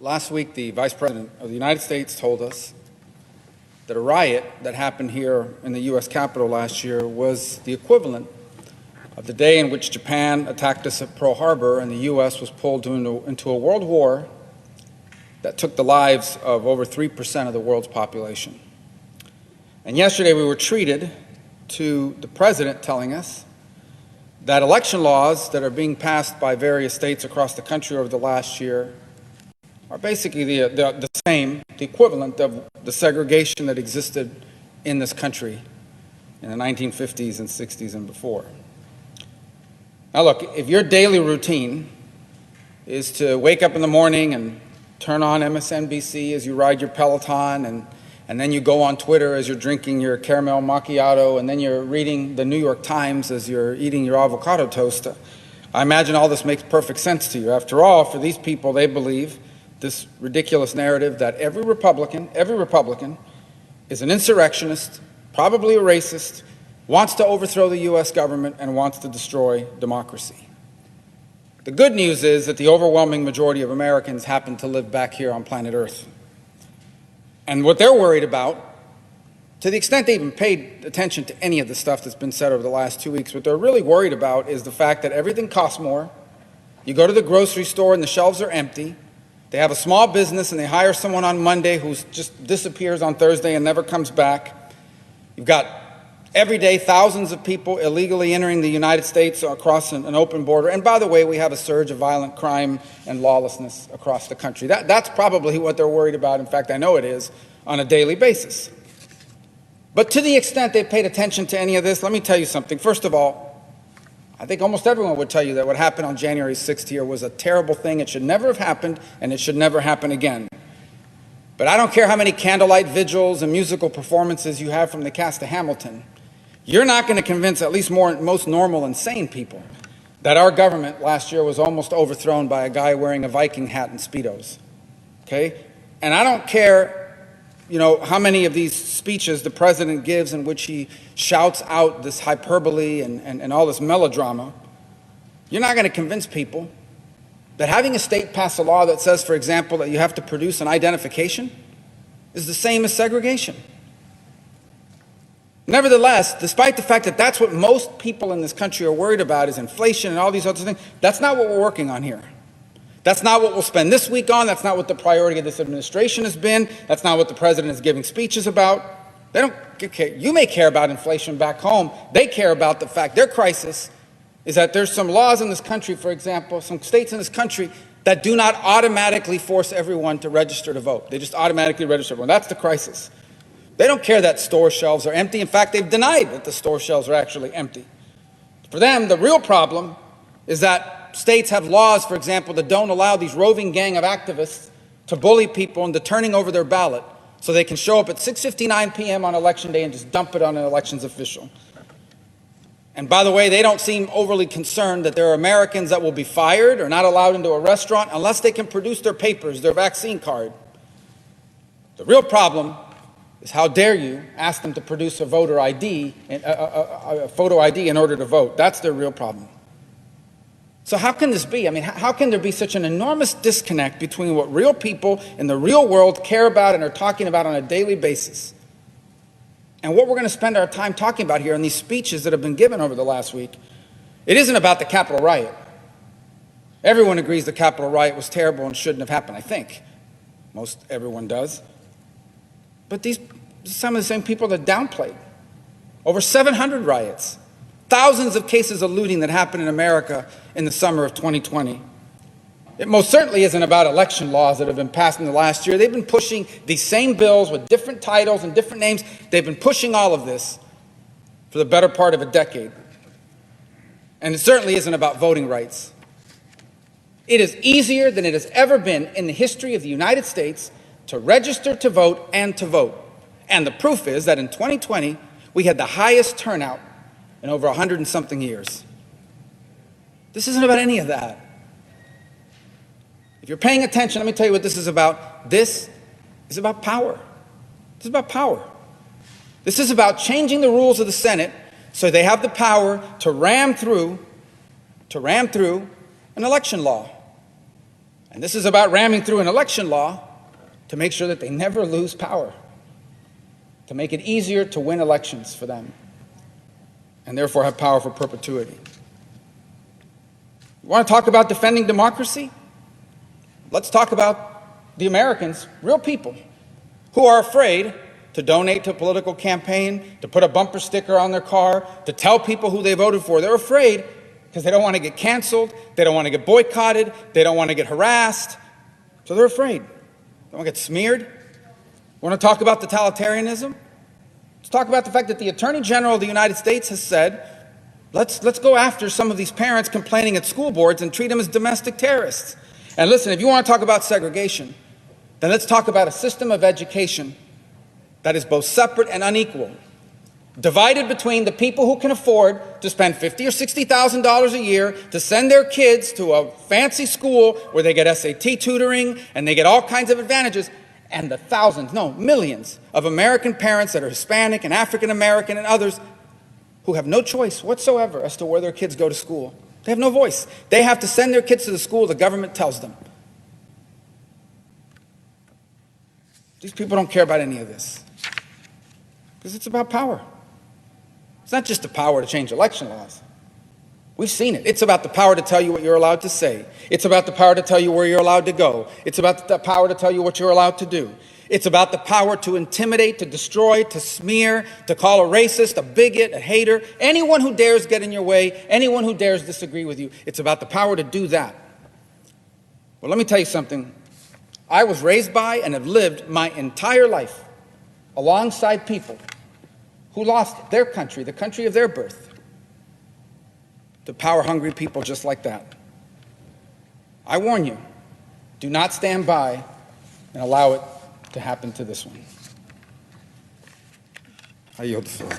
Last week, the Vice President of the United States told us that a riot that happened here in the U.S. Capitol last year was the equivalent of the day in which Japan attacked us at Pearl Harbor and the U.S. was pulled into a world war that took the lives of over 3% of the world's population. And yesterday we were treated to the President telling us that election laws that are being passed by various states across the country over the last year are basically the same, the equivalent of the segregation that existed in this country in the 1950s and 60s and before. Now look, if your daily routine is to wake up in the morning and turn on MSNBC as you ride your Peloton, and then you go on Twitter as you're drinking your caramel macchiato, and then you're reading the New York Times as you're eating your avocado toast, I imagine all this makes perfect sense to you. After all, for these people, they believe this ridiculous narrative that every Republican is an insurrectionist, probably a racist, wants to overthrow the U.S. government, and wants to destroy democracy. The good news is that the overwhelming majority of Americans happen to live back here on planet Earth. And what they're worried about, to the extent they even paid attention to any of the stuff that's been said over the last 2 weeks, what they're really worried about is the fact that everything costs more. You go to the grocery store and the shelves are empty. They have a small business and they hire someone on Monday who just disappears on Thursday and never comes back. You've got every day thousands of people illegally entering the United States across an open border. And by the way, we have a surge of violent crime and lawlessness across the country. That's probably what they're worried about. In fact, I know it is on a daily basis. But to the extent they paid attention to any of this, let me tell you something. First of all, I think almost everyone would tell you that what happened on January 6th here was a terrible thing. It should never have happened, and it should never happen again. But I don't care how many candlelight vigils and musical performances you have from the cast of Hamilton. You're not going to convince at least most normal and sane people that our government last year was almost overthrown by a guy wearing a Viking hat and Speedos. Okay? And I don't care how many of these speeches the president gives in which he shouts out this hyperbole and all this melodrama. You're not going to convince people that having a state pass a law that says, for example, that you have to produce an identification is the same as segregation. Nevertheless, despite the fact that that's what most people in this country are worried about is inflation and all these other things, that's not what we're working on here. That's not what we'll spend this week on. That's not what the priority of this administration has been. That's not what the president is giving speeches about. They don't care. You may care about inflation back home. They care about the fact their crisis is that there's some laws in this country, for example, some states in this country that do not automatically force everyone to register to vote. They just automatically register everyone. That's the crisis. They don't care that store shelves are empty. In fact, they've denied that the store shelves are actually empty. For them, the real problem is that states have laws, for example, that don't allow these roving gang of activists to bully people into turning over their ballot so they can show up at 6:59 p.m. on Election Day and just dump it on an elections official. And by the way, they don't seem overly concerned that there are Americans that will be fired or not allowed into a restaurant unless they can produce their papers, their vaccine card. The real problem is how dare you ask them to produce a voter ID, a photo ID in order to vote. That's their real problem. So how can this be? I mean, how can there be such an enormous disconnect between what real people in the real world care about and are talking about on a daily basis and what we're going to spend our time talking about here in these speeches that have been given over the last week? It isn't about the Capitol riot. Everyone agrees the Capitol riot was terrible and shouldn't have happened, I think. Most everyone does. But these are some of the same people that downplayed. Over 700 riots. Thousands of cases of looting that happened in America in the summer of 2020. It most certainly isn't about election laws that have been passed in the last year. They've been pushing these same bills with different titles and different names. They've been pushing all of this for the better part of a decade. And it certainly isn't about voting rights. It is easier than it has ever been in the history of the United States to register to vote and to vote. And the proof is that in 2020, we had the highest turnout in over 100 and something years. This isn't about any of that. If you're paying attention, let me tell you what this is about. This is about power. This is about power. This is about changing the rules of the Senate so they have the power to ram through an election law. And this is about ramming through an election law to make sure that they never lose power, to make it easier to win elections for them, and therefore have power for perpetuity. You want to talk about defending democracy? Let's talk about the Americans, real people, who are afraid to donate to a political campaign, to put a bumper sticker on their car, to tell people who they voted for. They're afraid because they don't want to get canceled, they don't want to get boycotted, they don't want to get harassed. So they're afraid. They want to get smeared. Want to talk about totalitarianism? Let's talk about the fact that the Attorney General of the United States has said, let's go after some of these parents complaining at school boards and treat them as domestic terrorists. And listen, if you want to talk about segregation, then let's talk about a system of education that is both separate and unequal, divided between the people who can afford to spend $50,000 or $60,000 a year to send their kids to a fancy school where they get SAT tutoring and they get all kinds of advantages, and the thousands, no, millions of American parents that are Hispanic and African American and others who have no choice whatsoever as to where their kids go to school. They have no voice. They have to send their kids to the school the government tells them. These people don't care about any of this because it's about power. It's not just the power to change election laws. We've seen it. It's about the power to tell you what you're allowed to say. It's about the power to tell you where you're allowed to go. It's about the power to tell you what you're allowed to do. It's about the power to intimidate, to destroy, to smear, to call a racist, a bigot, a hater, anyone who dares get in your way, anyone who dares disagree with you. It's about the power to do that. Well, let me tell you something. I was raised by and have lived my entire life alongside people who lost their country, the country of their birth, to power-hungry people just like that. I warn you, do not stand by and allow it to happen to this one. I yield the floor.